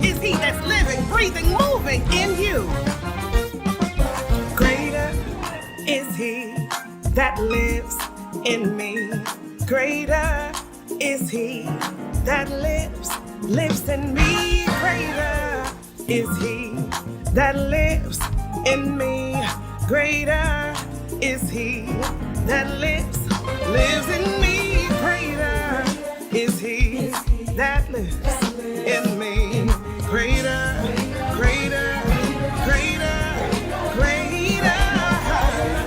is he that's living, breathing, moving in you. Greater is he that lives in me. Greater is he that lives in me. Greater is he that lives in me. Greater is he that lives in me. Greater is he that lives in me. Greater, greater, greater, greater.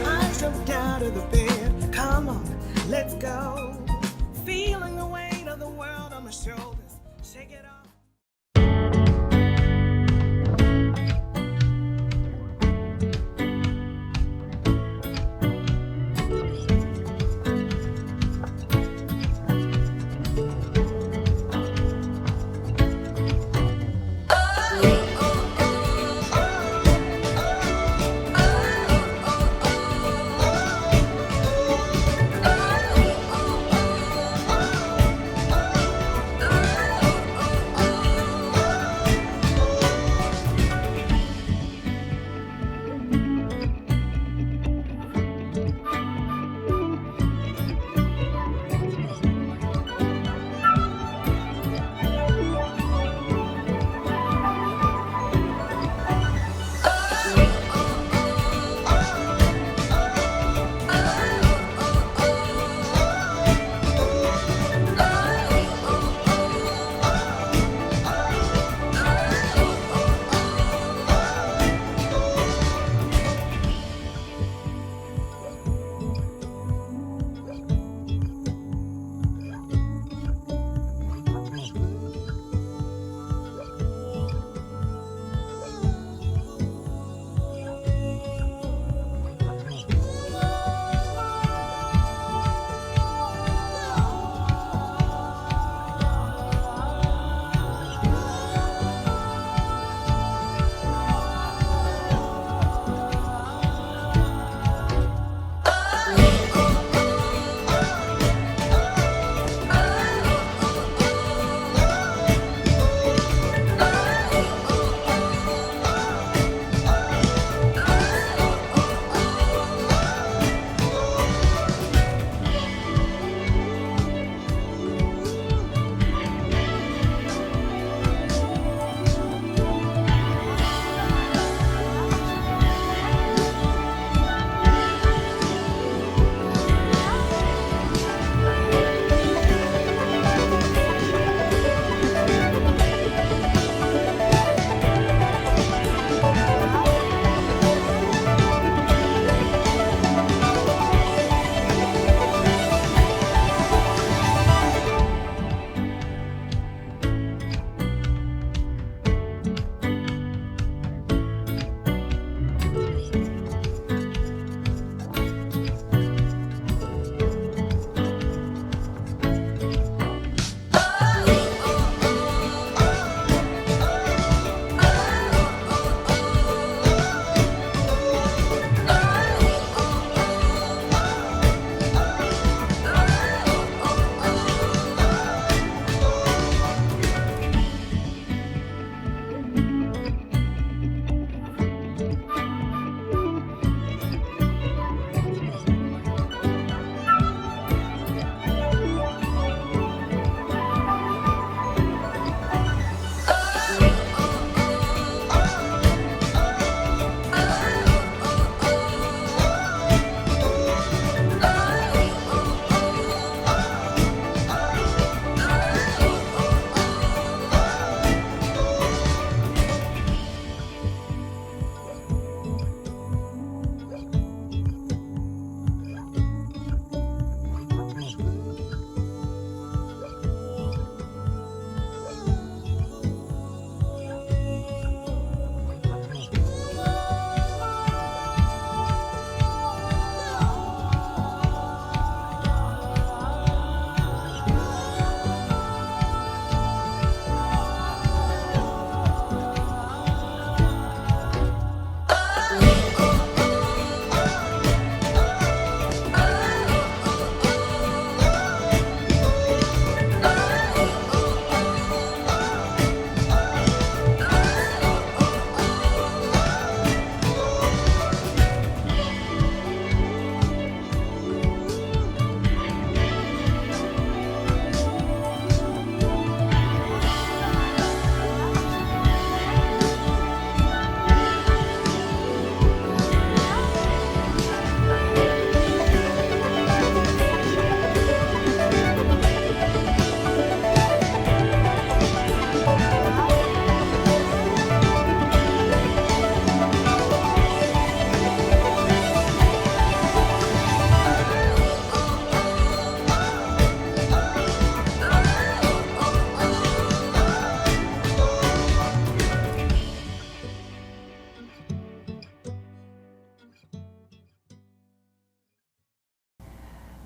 I jumped out of the bed. Come on, let's go. Feeling the weight of the world on my shoulders. Shake it off.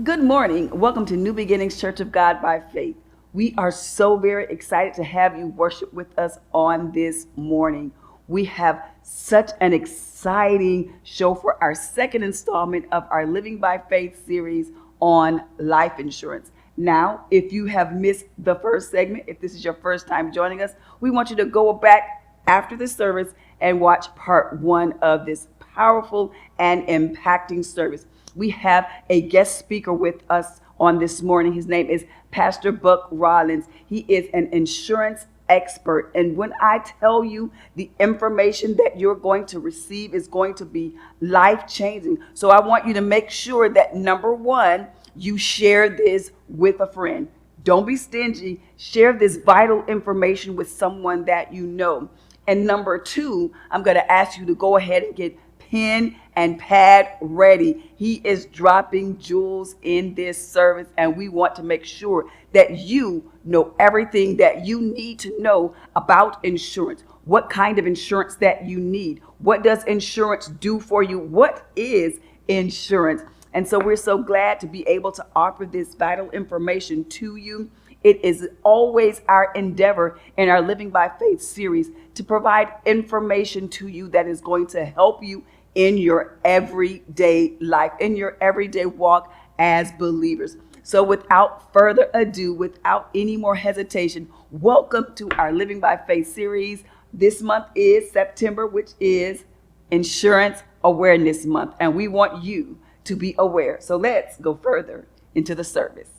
Good morning. Welcome to New Beginnings Church of God by Faith. We are so very excited to have you worship with us on this morning. We have such an exciting show for our second installment of our Living by Faith series on life insurance. Now, if you have missed the first segment, if this is your first time joining us, we want you to go back after the service and watch part one of this powerful and impacting service. We have a guest speaker with us on this morning. His name is Pastor Buck Rollins. He is an insurance expert. And when I tell you the information that you're going to receive is going to be life-changing. So I want you to make sure that, number one, you share this with a friend. Don't be stingy. Share this vital information with someone that you know. And number two, I'm going to ask you to go ahead and get pen and pad ready. He is dropping jewels in this service, and we want to make sure that you know everything that you need to know about insurance. What kind of insurance that you need? What does insurance do for you? What is insurance? And so we're so glad to be able to offer this vital information to you. It is always our endeavor in our Living by Faith series to provide information to you that is going to help you in your everyday life, in your everyday walk as believers. So without further ado, without any more hesitation, welcome to our Living by Faith series. This month is September, which is Insurance Awareness Month, and we want you to be aware. So let's go further into the service.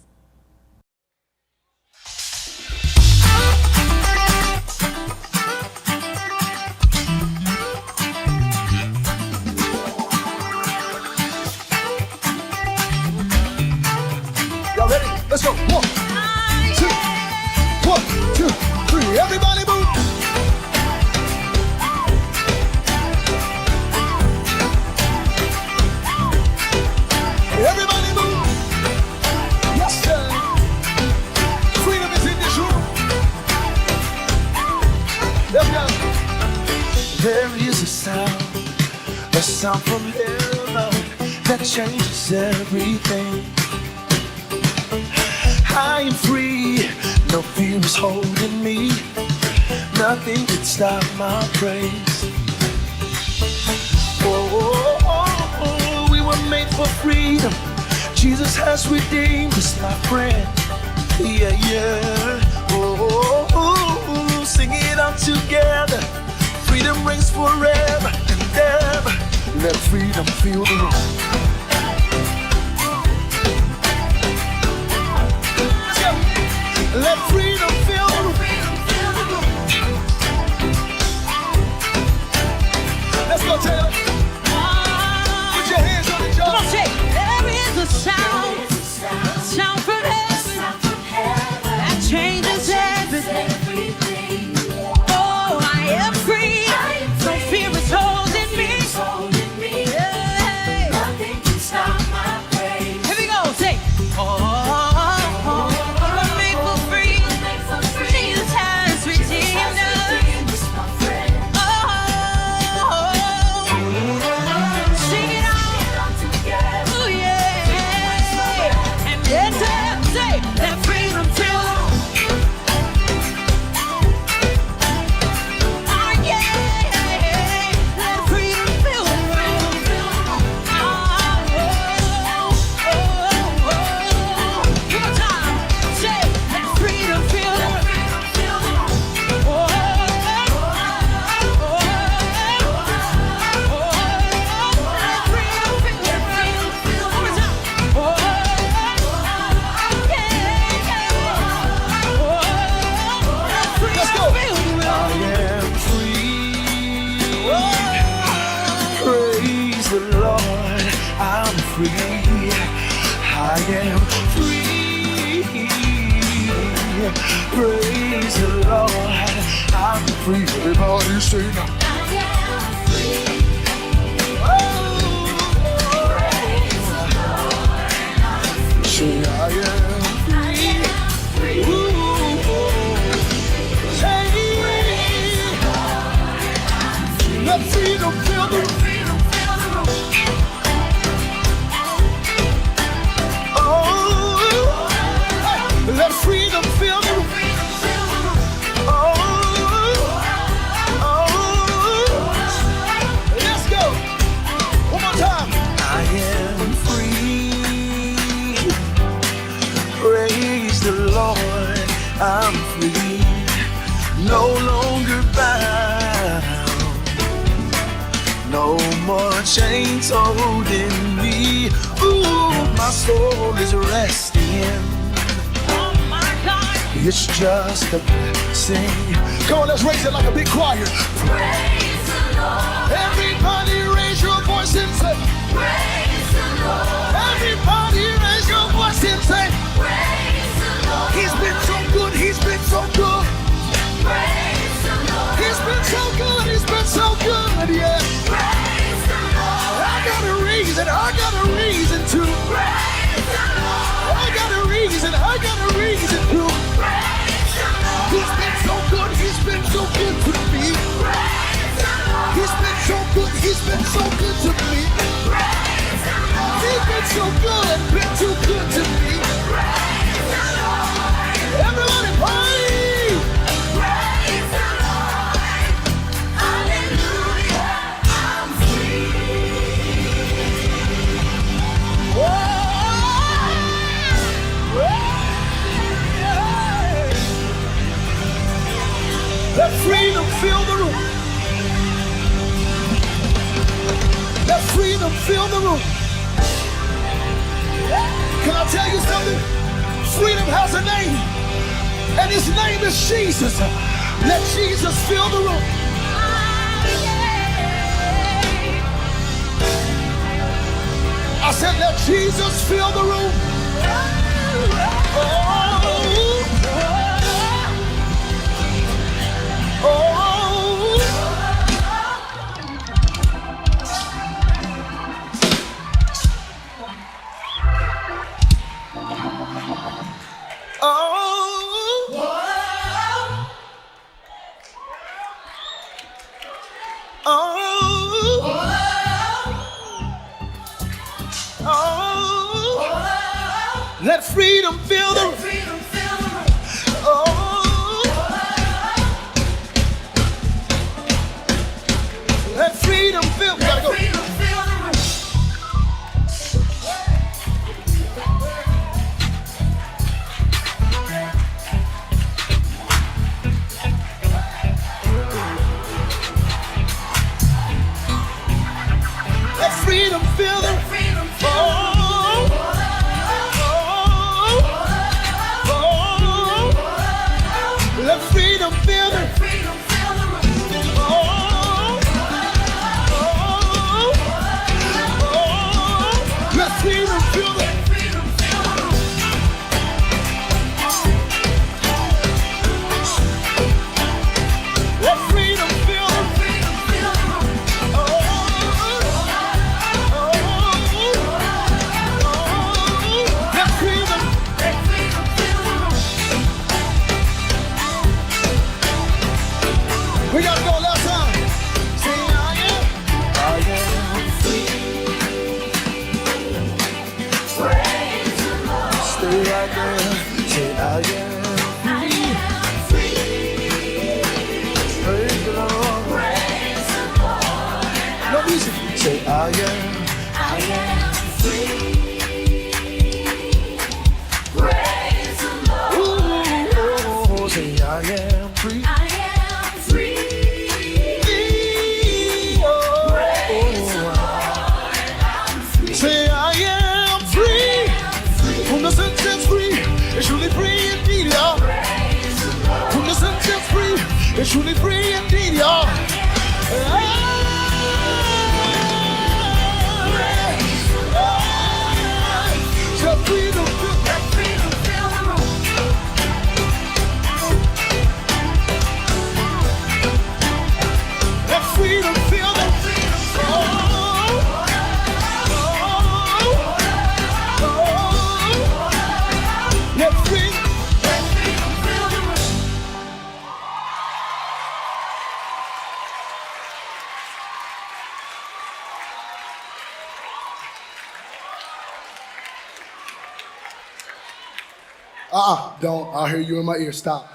Let's go. 1, 2, 1, 2, 3. Everybody move. Everybody move. Yes, sir. Freedom is in this room. Let's go. There is a sound from heaven that changes everything. I am free, no fear is holding me. Nothing can stop my praise. We were made for freedom. Jesus has redeemed us, my friend. Yeah, yeah. Sing it out together. Freedom reigns forever and ever. Let freedom fill the room. Let freedom fill the room. Let's go, Taylor. Put your hands on it, y'all. Come on, say, there is a sound from heaven that changes everything. Oh, I am free. No fear is holding me. Yeah. Nothing can stop my praise. Here we go, say, Praise the Lord, I'm free. Everybody say now. I am free. Praise the Lord, I'm free. Say I am free. Hey, let freedom fill the room. Oh, longer bound. No more chains holding me. Ooh, my soul is resting. Oh my God. It's just a blessing. Come on, let's raise it like a big choir. Praise the Lord. Everybody raise your voice and say, Praise the Lord. everybody raise your voice and say, Praise the Lord. he's been so good, he's been so good. Praise the Lord. He's been so good, he's been so good, yeah. Praise the Lord. I got a reason to. Praise the Lord. I got a reason to. Praise the Lord. He's been so good, he's been so good to me. Praise the Lord. He's been so good, he's been so good to me. Praise the Lord. He's been so good, been too good to me. Praise the Lord. Everybody praise. Praise the Lord. Hallelujah. I'm free. Let freedom fill the room. Let freedom fill the room. Can I tell you something? Freedom has a name, and his name is Jesus. Let Jesus fill the room. I said, let Jesus fill the room. Let freedom fill the room. Let freedom fill. We gotta go. Let freedom fill the room. Let freedom fill the room. Let freedom fill the room. Let freedom fill the room. Let freedom. We gotta go last time. Say I am free. Stay right there. Say I am free. Praise the Lord. No music. Say I am. Ooh, say I am free. Say I am free. Whom the Son sets free is truly free indeed, y'all. Whom the Son sets free is truly free indeed, y'all. Set free to feel. Let freedom fill the let freedom. Don't. I'll hear you in my ear. Stop.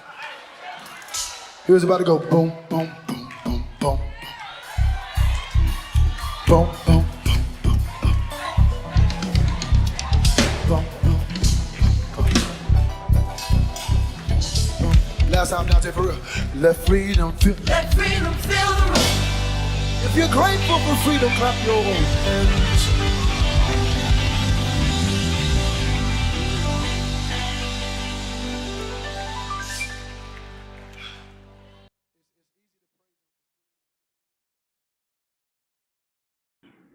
Here's about to go boom, boom, boom, boom, boom. Boom, boom, boom, boom, boom. Boom, boom, boom. that sound down there for real. Let freedom fill. Let freedom fill the room. If you're grateful for freedom, clap your hands.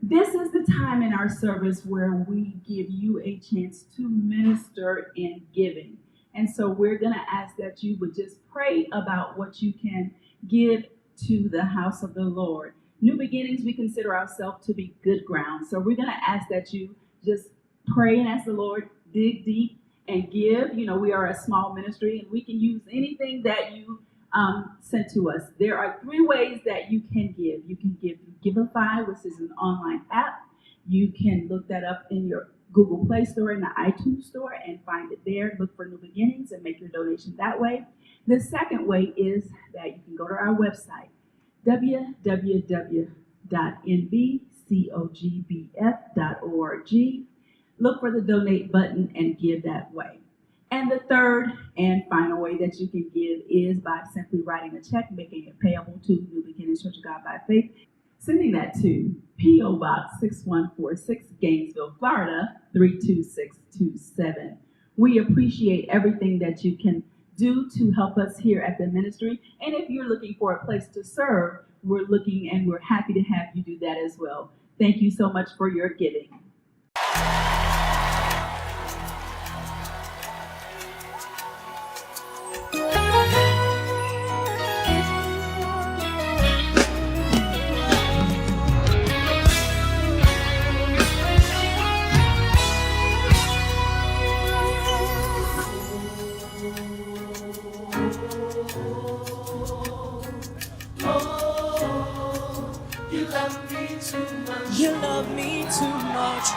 This is the time in our service where we give you a chance to minister in giving. And so we're going to ask that you would just pray about what you can give to the house of the Lord. New Beginnings, we consider ourselves to be good ground. So we're going to ask that you just pray and ask the Lord, dig deep and give. You know, we are a small ministry and we can use anything that you sent to us. There are 3 ways that you can give. You can give Giveify, which is an online app. You can look that up in your Google Play Store and the iTunes Store and find it there. Look for New Beginnings and make your donation that way. The second way is that you can go to our website, www.nvcogbf.org. Look for the donate button and give that way. And the third and final way that you can give is by simply writing a check, making it payable to New Beginnings Church of God by Faith, sending that to P.O. Box 6146, Gainesville, Florida 32627. We appreciate everything that you can do to help us here at the ministry. And if you're looking for a place to serve, we're looking and we're happy to have you do that as well. Thank you so much for your giving. You love me too much.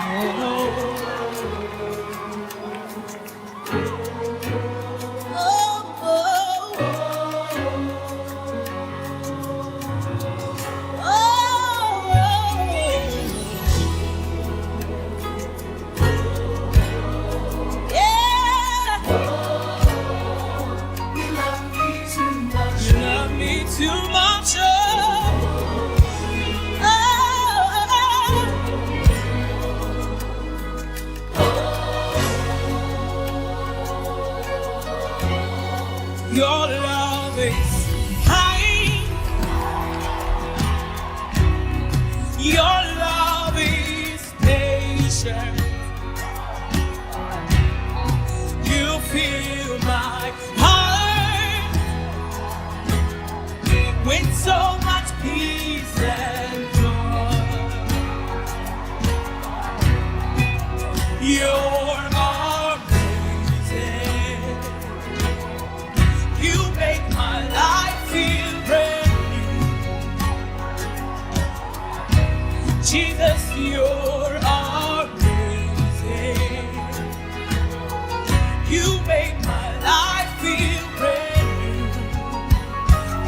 Too much. Your love is high. Your love is patient. You fill my heart with so much peace and joy. You're amazing. You make my life feel brand new. Jesus, you're amazing. You make my life feel brand new.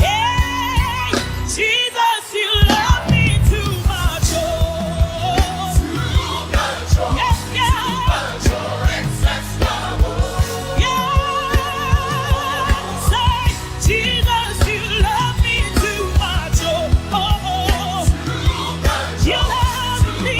Hey, Jesus, you love me too much. Oh, yes, yeah. Yeah. Say, Jesus, you love me too much. Oh, you love me.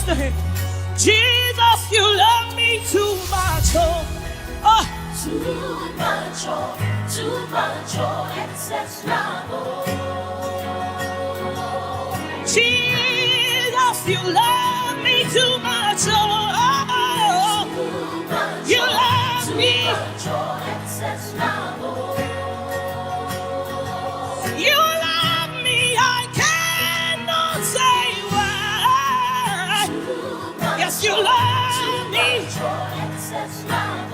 lift your hand. Jesus, you love me too much. Oh, Too much, excess love. Jesus, you love me too much. Oh, you love me. Excess love. You love me. I cannot say why. Yes, you love me. Excess love.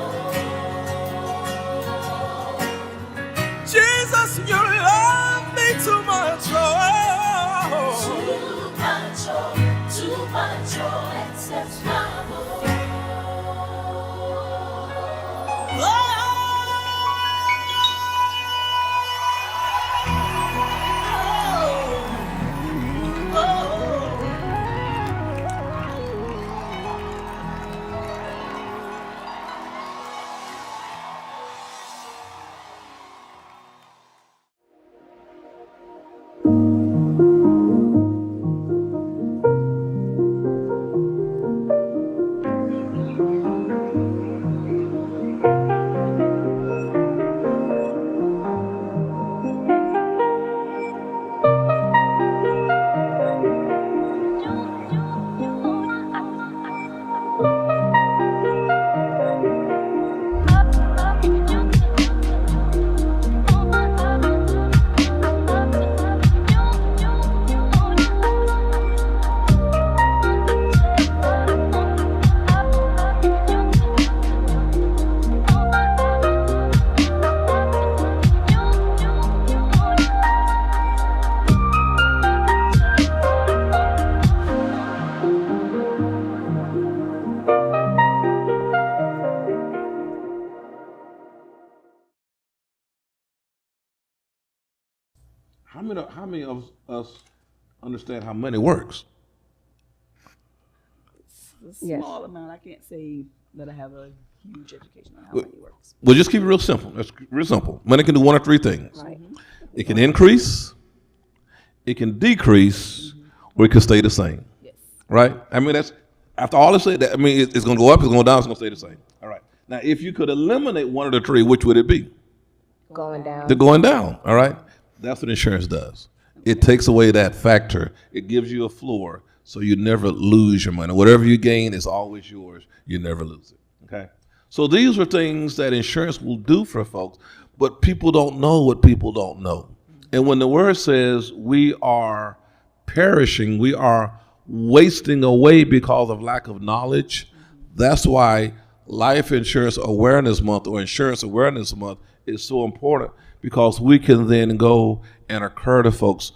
Jesus, you love me too much. Oh. Too much, excess love. How many of us understand how money works? It's a small amount. I can't say that I have a huge education on how money works. Well, just keep it real simple. That's real simple. Money can do one of three things. Right. It can increase, it can decrease, or it can stay the same. Yes. Right? I mean, that's after all is said. That, I mean, it's going to go up, it's going to go down, it's going to stay the same. All right. Now, if you could eliminate one of the three, which would it be? Going down. The going down. All right. That's what insurance does. It takes away that factor. It gives you a floor, so you never lose your money. Whatever you gain is always yours. You never lose it. Okay. So these are things that insurance will do for folks, but people don't know what people don't know. And when the word says we are perishing, we are wasting away because of lack of knowledge, that's why Life Insurance Awareness Month or Insurance Awareness Month is so important, because we can then go and occur to folks,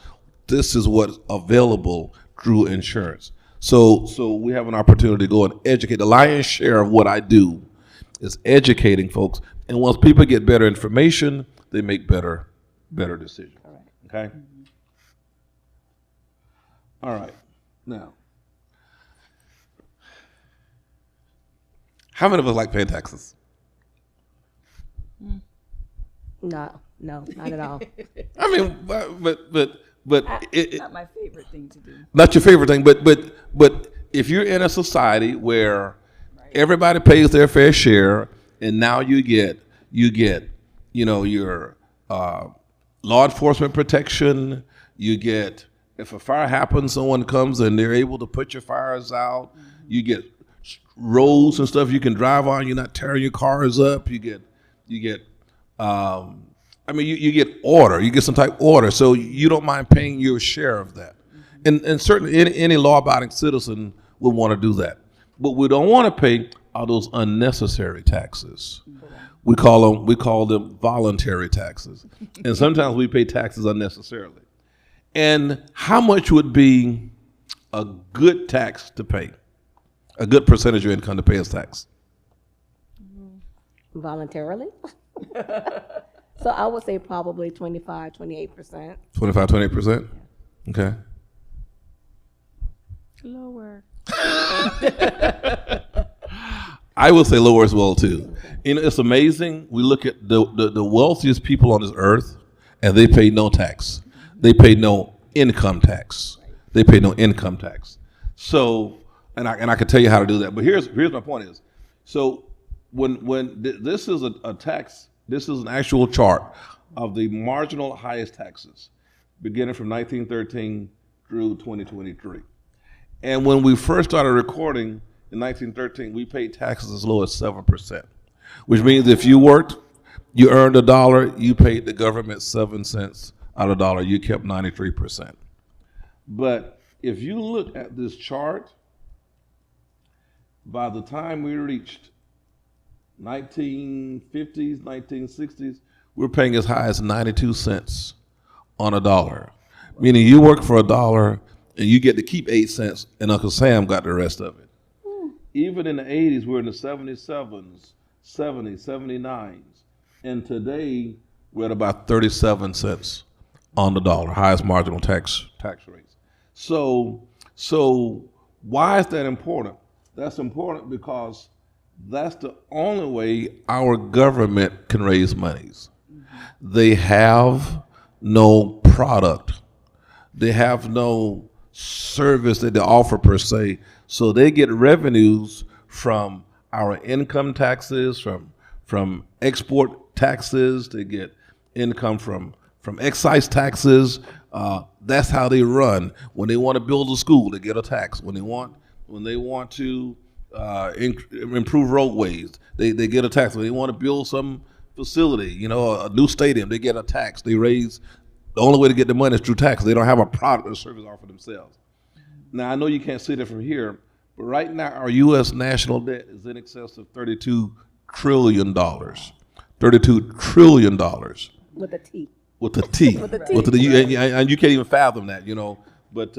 this is what's available through insurance. So we have an opportunity to go and educate. The lion's share of what I do is educating folks. And once people get better information, they make better decisions. Okay? All right. Now, how many of us like paying taxes? No, not at all. I mean, but It's not my favorite thing to do. not your favorite thing, but if you're in a society where everybody pays their fair share, and now you get your law enforcement protection, you get, if a fire happens, someone comes and they're able to put your fires out, you get roads and stuff you can drive on, you're not tearing your cars up, you get you get order, you get some type of order, so you don't mind paying your share of that. And certainly any law-abiding citizen would want to do that. But we don't want to pay all those unnecessary taxes. We call them voluntary taxes. And sometimes we pay taxes unnecessarily. And how much would be a good tax to pay? A good percentage of your income to pay as tax? Voluntarily. So I would say probably 25, 28%. 25, 28%? Okay. Lower. I would say lower as well too. You know, it's amazing. We look at the wealthiest people on this earth, and they pay no tax. They pay no income tax. They pay no income tax. So and I can tell you how to do that. But here's my point is, so this is a tax, this is an actual chart of the marginal highest taxes, beginning from 1913 through 2023. And when we first started recording in 1913, we paid taxes as low as 7%, which means if you worked, you earned $1, you paid the government 7 cents out of $1, you kept 93%. But if you look at this chart, by the time we reached 1950s, 1960s, we're paying as high as 92 cents on $1. Meaning you work for $1 and you get to keep 8 cents and Uncle Sam got the rest of it. Even in the 80s, we're in the 77s, 70s, 79s. And today, we're at about 37 cents on the dollar, highest marginal tax rates. So why is that important? That's important because that's the only way our government can raise monies. They have no product. They have no service that they offer per se. So they get revenues from our income taxes, from export taxes. They get income from excise taxes. That's how they run. When they want to build a school, they get a tax. When they want to improve roadways, they get a tax. When they want to build some facility, a new stadium, they get a tax. They raise. The only way to get the money is through tax. They don't have a product or service offer themselves. Now, I know you can't see that from here, but right now our U.S. national debt is in excess of $32 trillion. $32 trillion. With a T. With a T. With a T. With the, and you can't even fathom that, But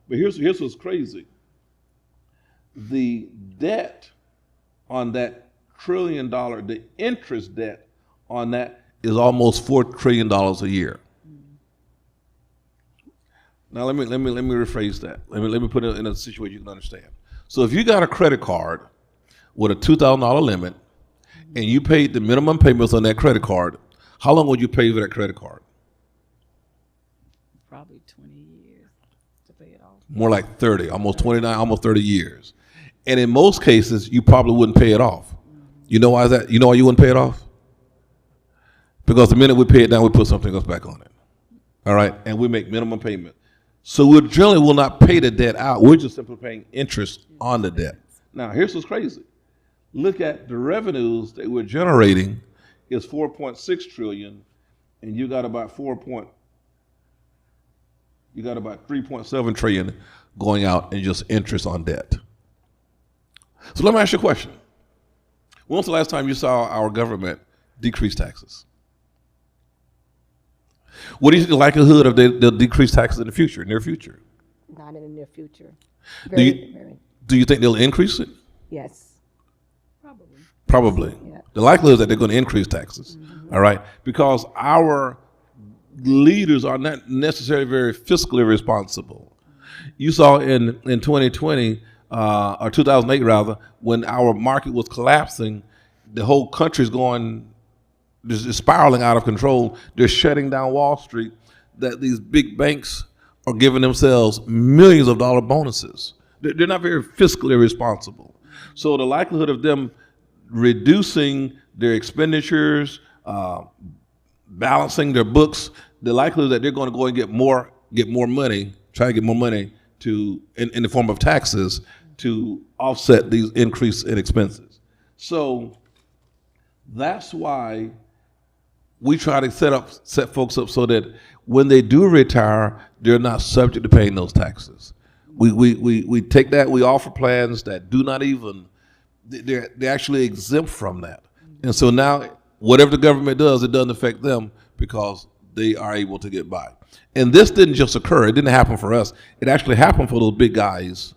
here's what's crazy. The debt on that $1 trillion, the interest debt on that is almost $4 trillion a year. Now let me rephrase that. Let me put it in a situation you can understand. So if you got a credit card with a $2,000 limit, and you paid the minimum payments on that credit card, how long would you pay for that credit card? Probably 20 years to pay it off. More like 30, almost 29, almost 30 years. And in most cases, you probably wouldn't pay it off. You know why is that? You know why you wouldn't pay it off? Because the minute we pay it down, we put something else back on it. All right? And we make minimum payment. So we generally will not pay the debt out. We're just simply paying interest on the debt. Now, here's what's crazy. Look at the revenues that we're generating is $4.6 trillion, and you got about 3.7 trillion going out in just interest on debt. So let me ask you a question. When was the last time you saw our government decrease taxes? What do you think the likelihood of they'll decrease taxes in the future, near future? Not in the near future. Do you think they'll increase it? Yes. Probably. Yeah. The likelihood is that they're going to increase taxes, all right? Because our leaders are not necessarily very fiscally responsible. You saw in 2020, or 2008 rather, when our market was collapsing, the whole country's just spiraling out of control. They're shutting down Wall Street, that these big banks are giving themselves millions of dollar bonuses. They're not very fiscally responsible. So the likelihood of them reducing their expenditures, balancing their books, the likelihood that they're going to go and get more money, try to get more money in the form of taxes to offset these increase in expenses. So that's why we try to set folks up so that when they do retire, they're not subject to paying those taxes. We take that, we offer plans that do not even, they're actually exempt from that. And so now whatever the government does, it doesn't affect them because they are able to get by. And this didn't just occur. It didn't happen for us. It actually happened for those big guys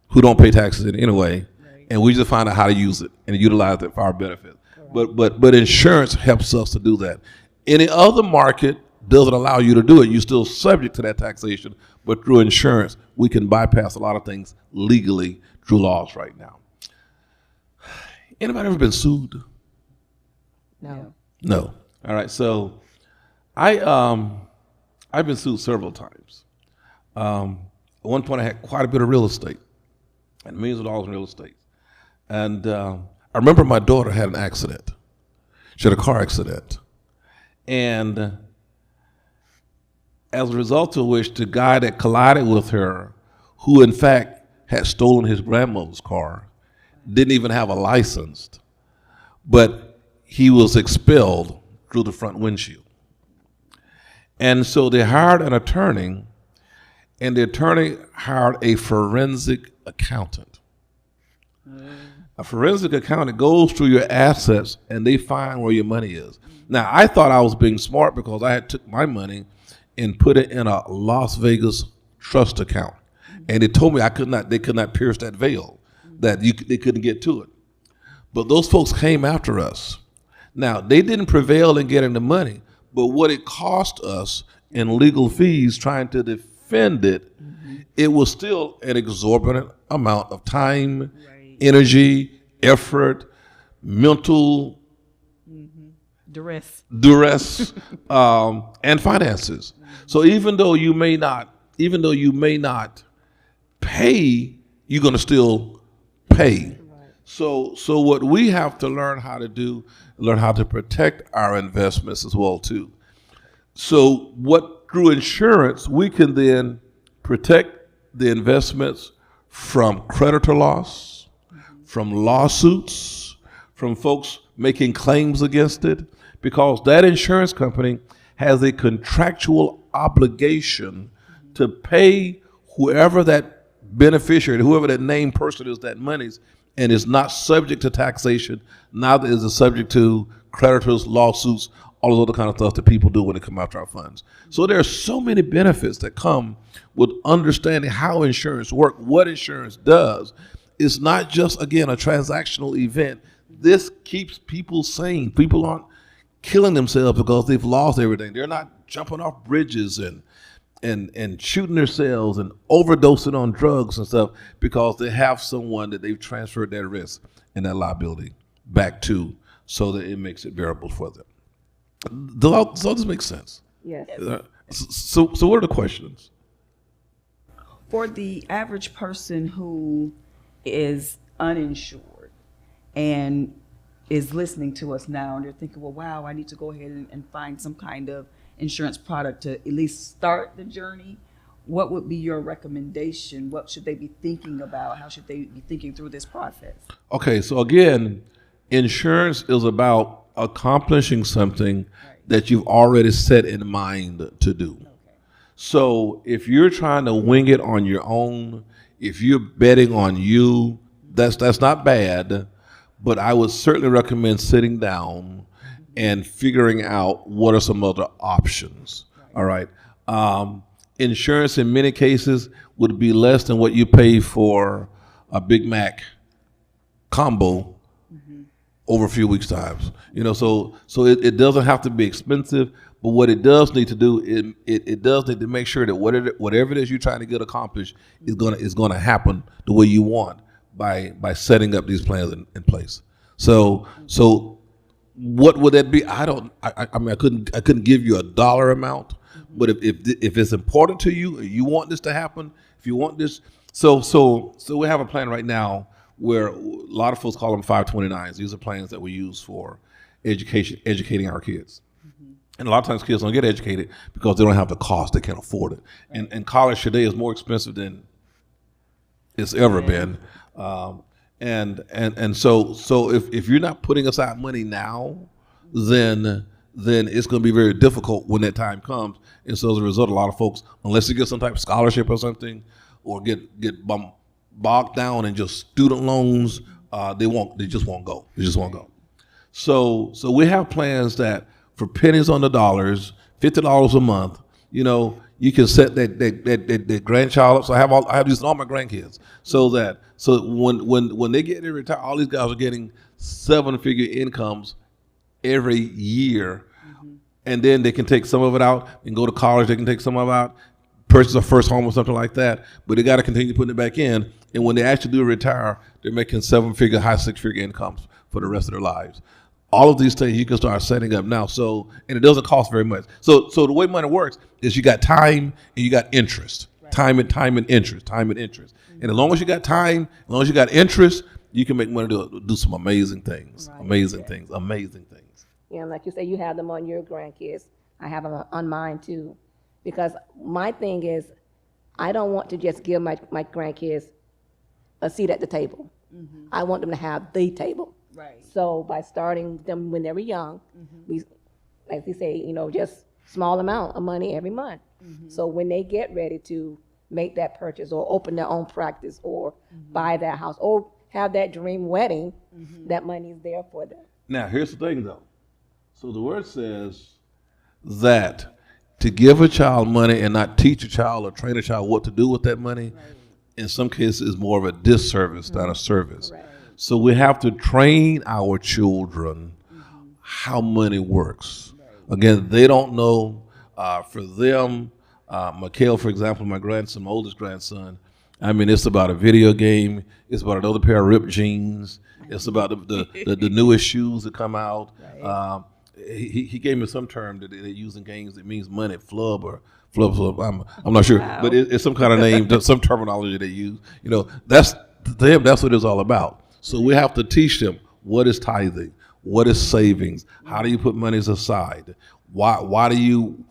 who don't pay taxes anyway. Right. And we just find out how to use it and utilize it for our benefit. But insurance helps us to do that. Any other market doesn't allow you to do it. You're still subject to that taxation. But through insurance, we can bypass a lot of things legally through laws right now. Anybody ever been sued? No. No. All right. So I've been sued several times. At one point, I had quite a bit of real estate. and millions of dollars in real estate. And I remember my daughter had an accident. She had a car accident. And as a result of which, the guy that collided with her, who in fact had stolen his grandmother's car, didn't even have a license, but he was expelled through the front windshield. And so they hired an attorney, and the attorney hired a forensic accountant. A forensic accountant goes through your assets and they find where your money is. Now, I thought I was being smart because I had took my money and put it in a Las Vegas trust account. And they told me they could not pierce that veil, that they couldn't get to it. But those folks came after us. Now, they didn't prevail in getting the money, but what it cost us in legal fees trying to defend it, it was still an exorbitant amount of time, energy, effort, mental duress, and finances. So even though you may not pay, you're going to still pay. So what we have to learn how to do, learn how to protect our investments as well too. So through insurance, we can then protect the investments from creditor loss, from lawsuits, from folks making claims against it, because that insurance company has a contractual obligation to pay whoever that beneficiary, whoever that named person is that monies, and is not subject to taxation, neither is it subject to creditors, lawsuits, all those other kind of stuff that people do when they come after our funds. So there are so many benefits that come with understanding how insurance works, what insurance does. It's not just, again, a transactional event. This keeps people sane. People aren't killing themselves because they've lost everything. They're not jumping off bridges and shooting themselves and overdosing on drugs and stuff because they have someone that they've transferred that risk and that liability back to, so that it makes it bearable for them. Does all this make sense? Yes. So what are the questions? For the average person who is uninsured and is listening to us now, and they're thinking, well, wow, I need to go ahead and find some kind of insurance product to at least start the journey, what would be your recommendation? What should they be thinking about? How should they be thinking through this process? Okay, so again, insurance is about accomplishing something that you've already set in mind to do. So if you're trying to wing it on your own, if you're betting on you, that's not bad, but I would certainly recommend sitting down and figuring out what are some other options. All right. Insurance in many cases would be less than what you pay for a Big Mac combo over a few weeks' times. So it doesn't have to be expensive, but what it does need to do, it does need to make sure that whatever it is you're trying to get accomplished is gonna happen the way you want by setting up these plans in place. So what would that be? I mean, I couldn't give you a dollar amount, but if it's important to you, or you want this to happen, if you want this, so we have a plan right now where a lot of folks call them 529s. These are plans that we use for educating our kids. And a lot of times kids don't get educated because they don't have the cost, they can't afford it. And college today is more expensive than it's ever been. And so if you're not putting aside money now, then it's going to be very difficult when that time comes. And so as a result, a lot of folks, unless they get some type of scholarship or something, or get bogged down in just student loans, they just won't go. They just won't go. So we have plans that for pennies on the dollars, $50 a month, you can set that grandchild up. So I have these in all my grandkids, so when they get to retire, all these guys are getting 7-figure incomes every year, and then they can take some of it out and go to college. They can take some of it out, purchase a first home or something like that. But they got to continue putting it back in. And when they actually do retire, they're making 7-figure, high 6-figure incomes for the rest of their lives. All of these things you can start setting up now. And it doesn't cost very much. So the way money works is you got time and you got interest. Time and interest. And as long as you got time, as long as you got interest, you can make money to do some amazing things. Amazing things. Yeah, and like you say, you have them on your grandkids. I have them on mine too. Because my thing is, I don't want to just give my grandkids a seat at the table. I want them to have the table. Right. So by starting them when they were young, we, like you say, just small amount of money every month. So when they get ready to make that purchase or open their own practice or buy that house or have that dream wedding, that money is there for them. Now, here's the thing, though. So the word says that to give a child money and not teach a child or train a child what to do with that money, in some cases, is more of a disservice than a service. Right. So we have to train our children how money works. Again, they don't know. For them, Mikhail, for example, my grandson, my oldest grandson, I mean, it's about a video game. It's about another pair of ripped jeans. It's about the newest shoes that come out. He gave me some term that they use in games that means money, flub or flub. I'm not sure, but it's some kind of name, some terminology they use. That's to them. That's what it's all about. So we have to teach them what is tithing, what is savings, how do you put monies aside, why do you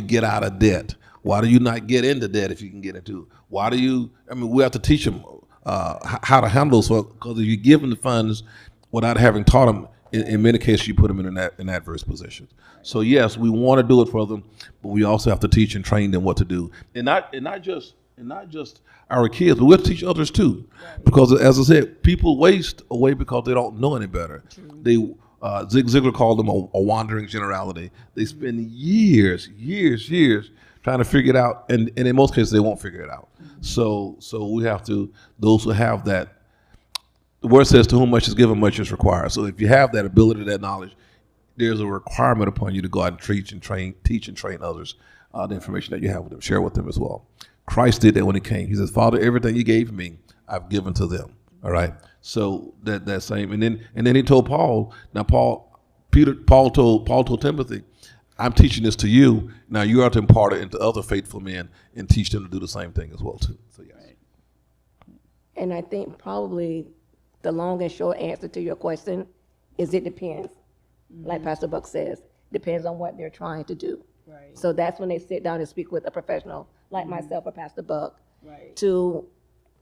get out of debt, why do you not get into debt if you can get into it, we have to teach them how to handle those, because if you give them the funds without having taught them, in many cases you put them in adverse positions. So yes, we want to do it for them, but we also have to teach and train them what to do, and not just our kids, but we have to teach others too. Because as I said, people waste away because they don't know any better. They Zig Ziglar called them a wandering generality. They spend years trying to figure it out, and in most cases they won't figure it out. So we have to, those who have that, the word says, to whom much is given, much is required. So if you have that ability, that knowledge, there's a requirement upon you to go out and teach and train others the information that you have with them, share with them as well. Christ did that when he came. He says, Father, everything you gave me, I've given to them. All right. So that same, and then he told Paul. Now Paul told Timothy, I'm teaching this to you. Now you are to impart it into other faithful men and teach them to do the same thing as well too. So yes. And I think probably the long and short answer to your question is it depends. Like Pastor Buck says, depends on what they're trying to do. Right. So that's when they sit down and speak with a professional like myself or Pastor Buck Right. to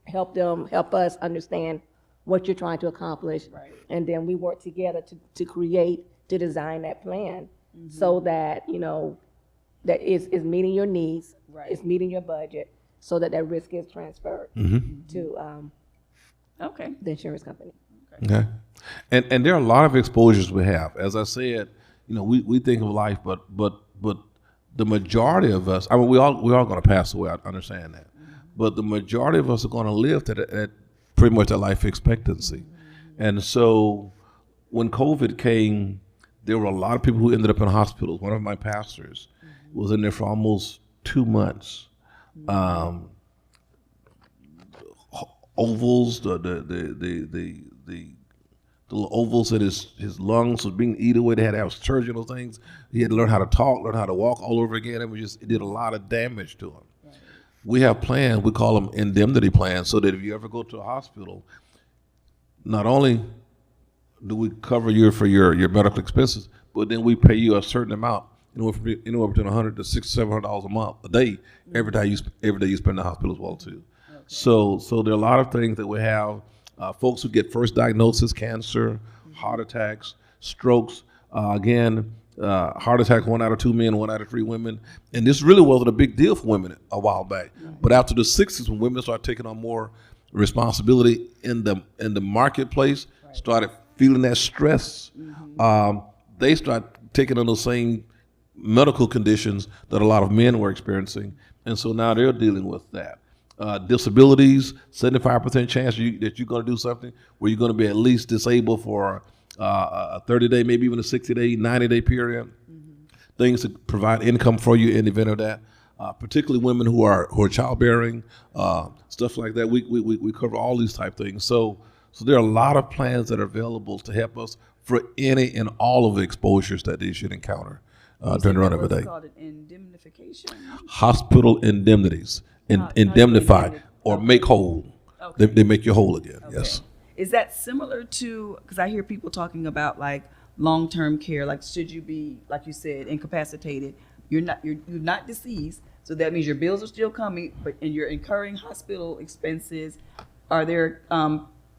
help us understand what you're trying to accomplish. Right. And then we work together to design that plan so that, that is meeting your needs, Right. it's meeting your budget, so that risk is transferred to Okay. the insurance company. Okay. And there are a lot of exposures we have. As I said, we think of life, but the majority of us, we're all going to pass away. I understand that, but the majority of us are going to live at pretty much that life expectancy. And so, when COVID came, there were a lot of people who ended up in hospitals. One of my pastors was in there for almost 2 months. Ovals, the little ovals in his lungs was being eaten away. They had to have surgery on those things. He had to learn how to talk, learn how to walk all over again. It did a lot of damage to him. Right. We have plans, we call them indemnity plans, so that if you ever go to a hospital, not only do we cover you for your medical expenses, but then we pay you a certain amount, anywhere between $100 to $600, $700 a month, a day, every day you spend in the hospital as well too. Okay. So there are a lot of things that we have. Folks who get first diagnosis, cancer, heart attacks, strokes. Heart attack, 1 out of 2 men, 1 out of 3 women. And this really wasn't a big deal for women a while back. Right. But after the 60s, when women started taking on more responsibility in the marketplace, right. started feeling that stress, they started taking on those same medical conditions that a lot of men were experiencing. And so now they're dealing with that. Disabilities, 75% chance that you're going to do something where you're going to be at least disabled for a 30-day, maybe even a 60-day, 90-day period. Things to provide income for you in the event of that. Particularly women who are childbearing, stuff like that. We cover all these type things. So there are a lot of plans that are available to help us for any and all of the exposures that they should encounter during the run of a day. Called it indemnification. Hospital indemnities. indemnify or Okay. make whole. Okay. They make you whole again. Okay. Yes. Is that similar to, because I hear people talking about like long-term care, like should you be, like you said, incapacitated, you're not deceased, so that means your bills are still coming, and you're incurring hospital expenses. Are there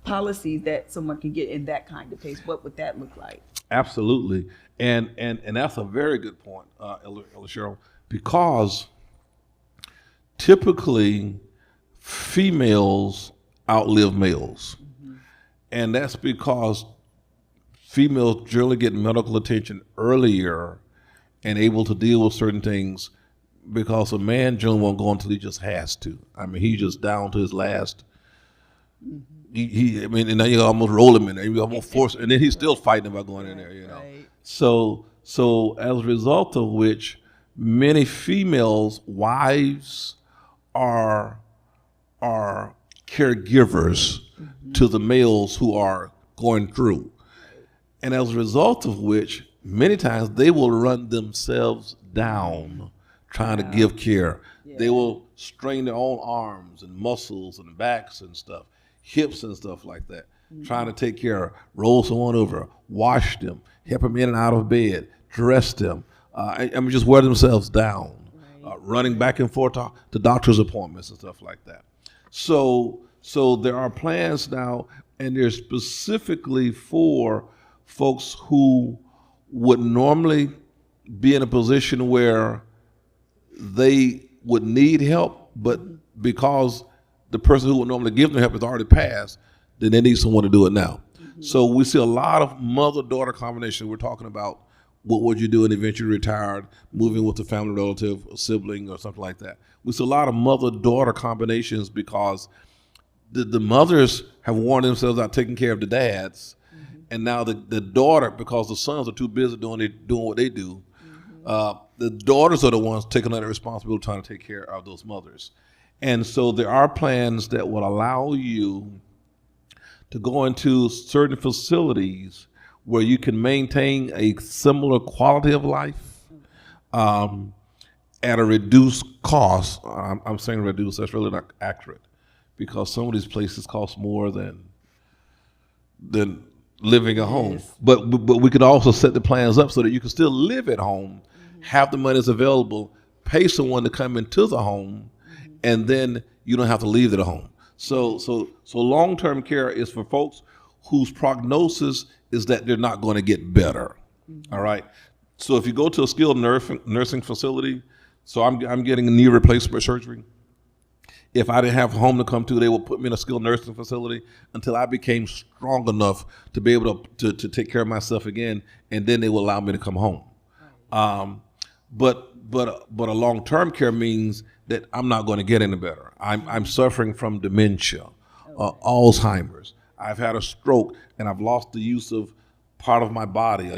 policies that someone can get in that kind of case? What would that look like? Absolutely. And that's a very good point, Elder Cheryl, because typically females outlive males. And that's because females generally get medical attention earlier and able to deal with certain things, because a man generally won't go until he just has to. I mean, he's just down to his last. I mean, and now you almost roll him in there. You almost force, and then he's still fighting about going in there. You know. Right. So as a result of which, many females' wives are caregivers to the males who are going through. And as a result of which, many times they will run themselves down trying to give care. Yeah. They will strain their own arms and muscles and backs and stuff, hips and stuff like that, trying to take care, roll someone over, wash them, help them in and out of bed, dress them. I mean, just wear themselves down, running back and forth to doctor's appointments and stuff like that. So there are plans now, and they're specifically for folks who would normally be in a position where they would need help, but because the person who would normally give them help has already passed, then they need someone to do it now. So we see a lot of mother-daughter combination. We're talking about what would you do in the event you retired, moving with a family relative, a sibling, or something like that. We see a lot of mother-daughter combinations because the mothers have worn themselves out taking care of the dads, and now the daughter, because the sons are too busy doing what they do, the daughters are the ones taking on the responsibility trying to take care of those mothers. And so there are plans that will allow you to go into certain facilities where you can maintain a similar quality of life at a reduced cost. I'm saying reduced, that's really not accurate, because some of these places cost more than living at home. Yes. But we could also set the plans up so that you can still live at home, have the monies available, pay someone to come into the home, and then you don't have to leave the home. So long-term care is for folks whose prognosis is that they're not going to get better. All right. So if you go to a skilled nursing facility, so I'm getting a knee replacement surgery. If I didn't have a home to come to, they would put me in a skilled nursing facility until I became strong enough to be able to take care of myself again, and then they will allow me to come home. But a long-term care means that I'm not going to get any better. I'm suffering from dementia, Alzheimer's. I've had a stroke and I've lost the use of part of my body,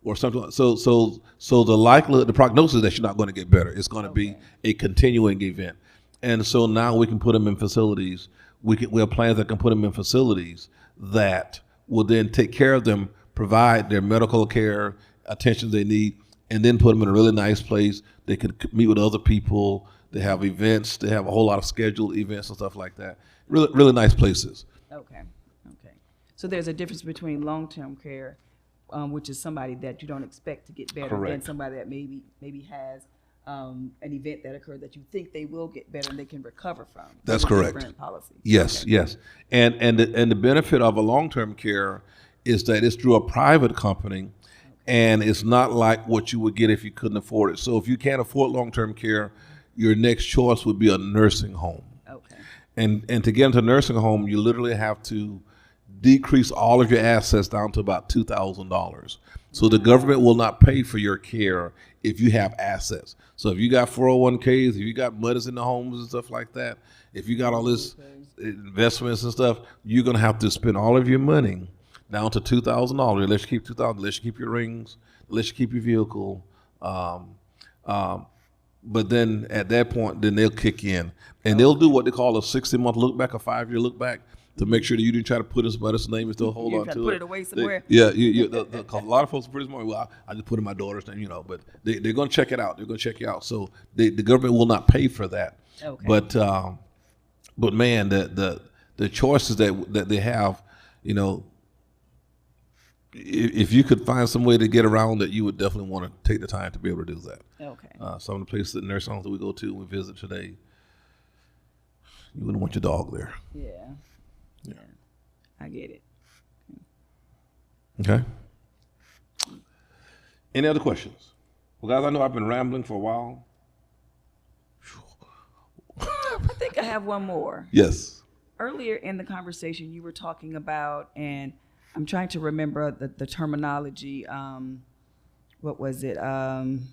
or something. So the likelihood, the prognosis is that you're not going to get better. It's going to be a continuing event. And so now we can put them in facilities. We have plans that can put them in facilities that will then take care of them, provide their medical care, attention they need, and then put them in a really nice place. They could meet with other people. They have events. They have a whole lot of scheduled events and stuff like that. Really, really nice places. Okay. So there's a difference between long-term care, which is somebody that you don't expect to get better, Correct. than somebody that maybe has an event that occurred that you think they will get better and they can recover from. That's Those are correct. different policies. Yes, Okay. yes. And the benefit of a long-term care is that it's through a private company, and it's not like what you would get if you couldn't afford it. So if you can't afford long-term care, your next choice would be a nursing home. Okay. And to get into a nursing home, you literally have to decrease all of your assets down to about $2,000. So the government will not pay for your care if you have assets. So if you got 401ks, if you got monies in the homes and stuff like that, if you got all this investments and stuff, you're going to have to spend all of your money down to $2,000. Unless you keep $2,000, unless you keep your rings, unless you keep your vehicle. But then at that point, then they'll kick in. And they'll do what they call a 60-month look back, a 5-year look back. to make sure that you didn't try to put somebody's name and still hold You on try to to it. put it away somewhere. Cause a lot of folks are pretty smart. Well, I just put in my daughter's name, but they're going to check it out. They're going to check you out. So the government will not pay for that. Okay. But man, the choices that they have, if you could find some way to get around it, you would definitely want to take the time to be able to do that. Okay. Some of the places, the nursing homes that we go to, we visit today, you wouldn't want your dog there. Yeah. I get it. Okay. Any other questions? Well, guys, I know I've been rambling for a while. I think I have one more. Yes. Earlier in the conversation, you were talking about, and I'm trying to remember the terminology. What was it? And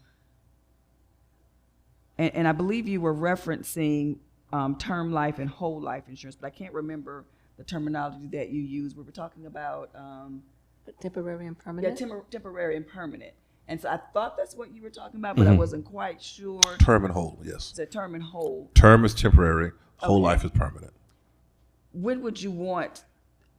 I believe you were referencing term life and whole life insurance, but I can't remember the terminology that you used. We were talking about Temporary and permanent? temporary and permanent. And so I thought that's what you were talking about, but I wasn't quite sure. Term and whole, yes. It's a term and whole. Term is temporary, whole life is permanent. When would you want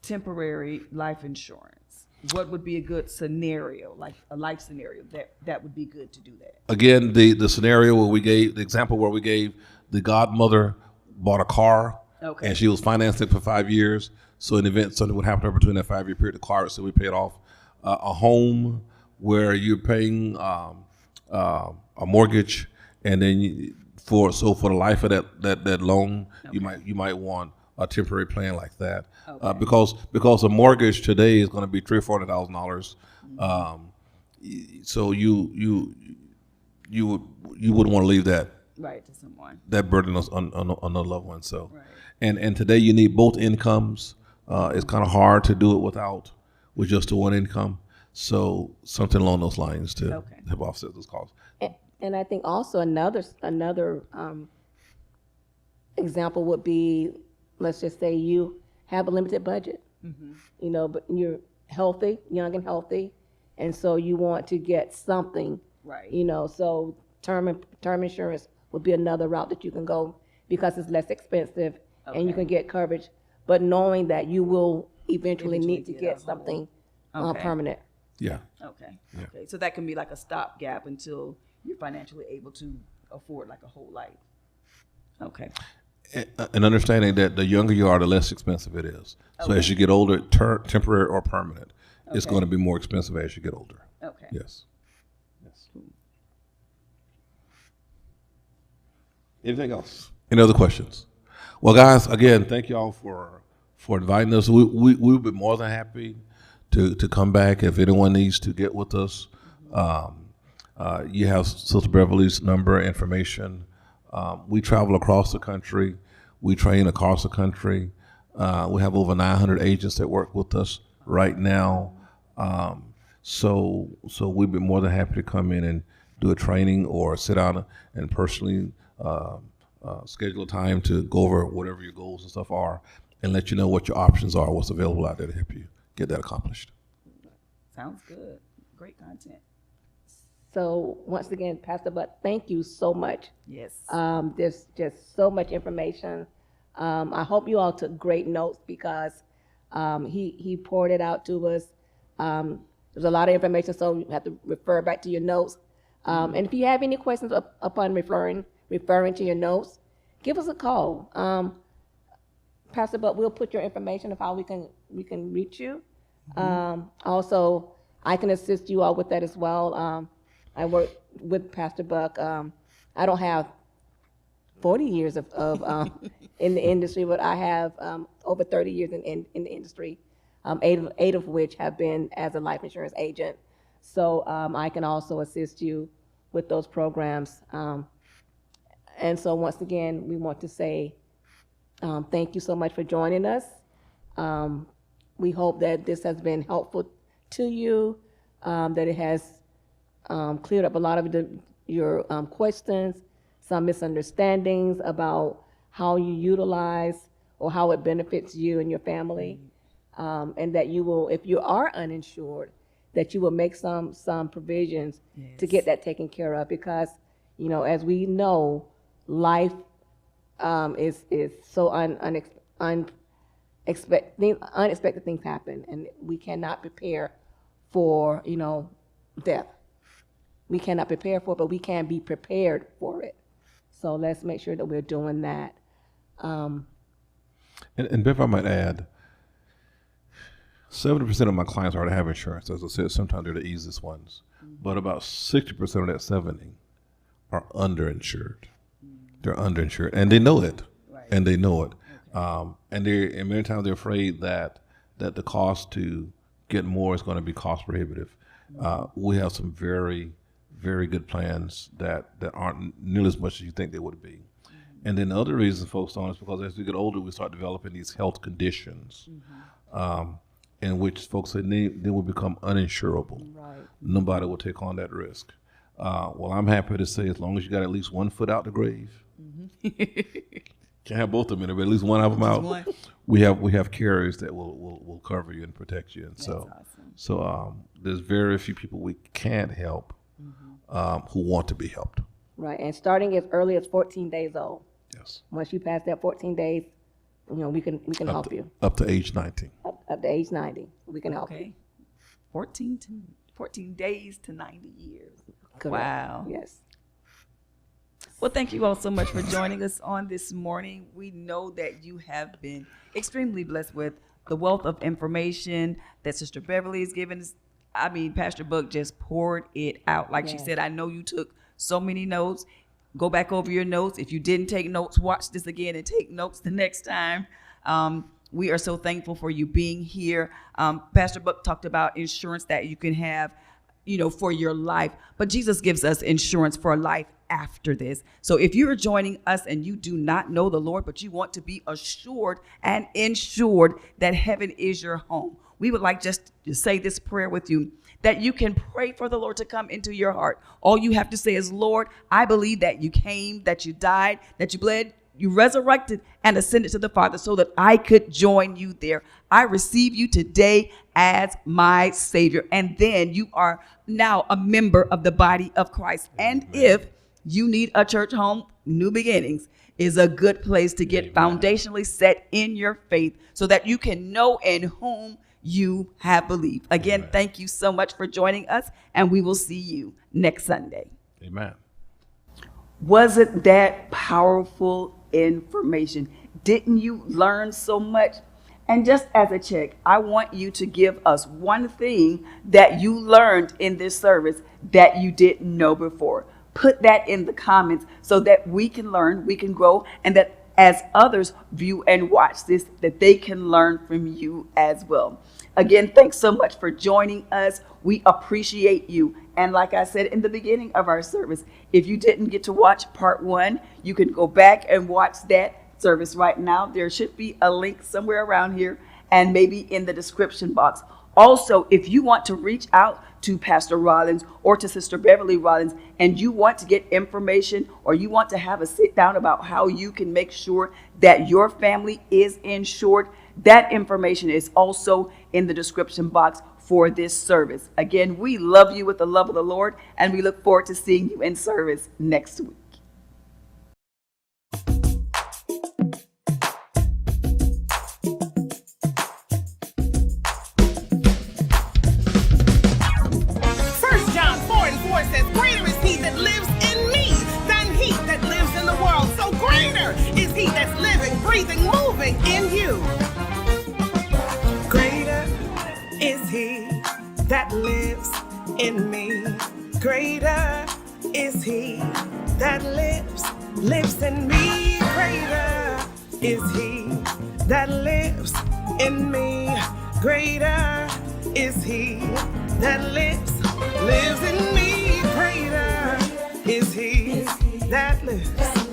temporary life insurance? What would be a good scenario, like a life scenario that would be good to do that? Again, the scenario where we gave, the example where we gave, the godmother bought a car, Okay. and she was financing it for 5 years. So in the event something would happen to her between that 5-year period, the car would still be paid off. A home where you're paying a mortgage, and then for the life of that loan, you might want a temporary plan like that. Because a mortgage today is going to be $300,000 or $400,000. So you wouldn't want to leave that Right, to someone. that burden on a loved one. So, Right. and today you need both incomes. It's kind of hard to do it with just the one income. So something along those lines to help offset those costs. And I think also another example would be, let's just say you have a limited budget, but you're healthy, young and healthy, and so you want to get something, Right. So term insurance would be another route that you can go because it's less expensive and you Okay. can get coverage, but knowing that you will eventually need to get a get whole- something Okay. permanent. Yeah. Okay. Okay. So that can be like a stopgap until you're financially able to afford like a whole life. Okay. And understanding that the younger you are, the less expensive it is. So as you get older, temporary or permanent, it's Okay. going to be more expensive as you get older. Okay. Yes. Anything else? Any other questions? Well, guys, again, thank you all for inviting us. We've been more than happy to come back. If anyone needs to get with us, you have Sister Beverly's number, information. We travel across the country. We train across the country. We have over 900 agents that work with us right now. So we'd be more than happy to come in and do a training or sit down and personally schedule a time to go over whatever your goals and stuff are and let you know what your options are, what's available out there to help you get that accomplished. Sounds good. Great content. So once again, Pastor Butt, thank you so much. Yes. There's just so much information. I hope you all took great notes because he poured it out to us. There's a lot of information, so you have to refer back to your notes. And if you have any questions upon referring to your notes, give us a call. Pastor Butt, we'll put your information of how we can reach you. Also, I can assist you all with that as well. I work with Pastor Buck. I don't have 40 years of in the industry, but I have over 30 years in the industry, eight of which have been as a life insurance agent. So I can also assist you with those programs. And so once again, we want to say thank you so much for joining us. We hope that this has been helpful to you, that it has cleared up a lot of your questions, some misunderstandings about how you utilize or how it benefits you and your family, and that you will, if you are uninsured, that you will make some provisions to get that taken care of, because as we know, life is so unexpected things happen, and we cannot prepare for, death. We cannot prepare for it, but we can be prepared for it. So let's make sure that we're doing that. And Bev, I might add, 70% of my clients already have insurance. As I said, sometimes they're the easiest ones. But about 60% of that 70 are underinsured. They're underinsured, and they know it. And they know it. And many times they're afraid that the cost to get more is going to be cost prohibitive. We have some very, very good plans that aren't nearly as much as you think they would be. And then the other reason folks don't is because as we get older, we start developing these health conditions in which folks say they will become uninsurable. Right. Nobody will take on that risk. Well, I'm happy to say as long as you got at least 1 foot out the grave, can't have both of them in it, but at least one of them out. We have carriers that will cover you and protect you, and so there's very few people we can't help who want to be helped. Right, and starting as early as 14 days old. Yes. Once you pass that 14 days, we can help you. Up to age 90. Up to age 90, we can help you. 14 days to 90 years. Correct. Wow. Yes. Well, thank you all so much for joining us on this morning. We know that you have been extremely blessed with the wealth of information that Sister Beverly has given us. I mean, Pastor Buck just poured it out. Like she said, I know you took so many notes. Go back over your notes. If you didn't take notes, watch this again and take notes the next time. We are so thankful for you being here. Pastor Buck talked about insurance that you can have, for your life. But Jesus gives us insurance for life after this. So if you're joining us and you do not know the Lord, but you want to be assured and insured that heaven is your home, we would like just to say this prayer with you, that you can pray for the Lord to come into your heart. All you have to say is, Lord, I believe that you came, that you died, that you bled, you resurrected and ascended to the Father so that I could join you there. I receive you today as my Savior. And then you are now a member of the body of Christ. And if you need a church home, New Beginnings is a good place to get foundationally set in your faith so that you can know in whom you have believed. Again, thank you so much for joining us, and we will see you next Sunday. Amen. Wasn't that powerful information? Didn't you learn so much? And just as a check, I want you to give us one thing that you learned in this service that you didn't know before. Put that in the comments so that we can learn, we can grow, and that as others view and watch this, that they can learn from you as well. Again, thanks so much for joining us. We appreciate you. And like I said in the beginning of our service, if you didn't get to watch part 1, you can go back and watch that service right now. There should be a link somewhere around here and maybe in the description box. Also, if you want to reach out to Pastor Rollins or to Sister Beverly Rollins and you want to get information or you want to have a sit down about how you can make sure that your family is insured, that information is also in the description box for this service. Again, we love you with the love of the Lord, and we look forward to seeing you in service next week. John 4:4 says, greater is he that lives in me than he that lives in the world. So greater is he that's living, breathing, moving in you. Greater is he that lives in me. Greater is he that lives in me. Greater is he that lives in me. Greater is he that lives in me. Greater is he that lives.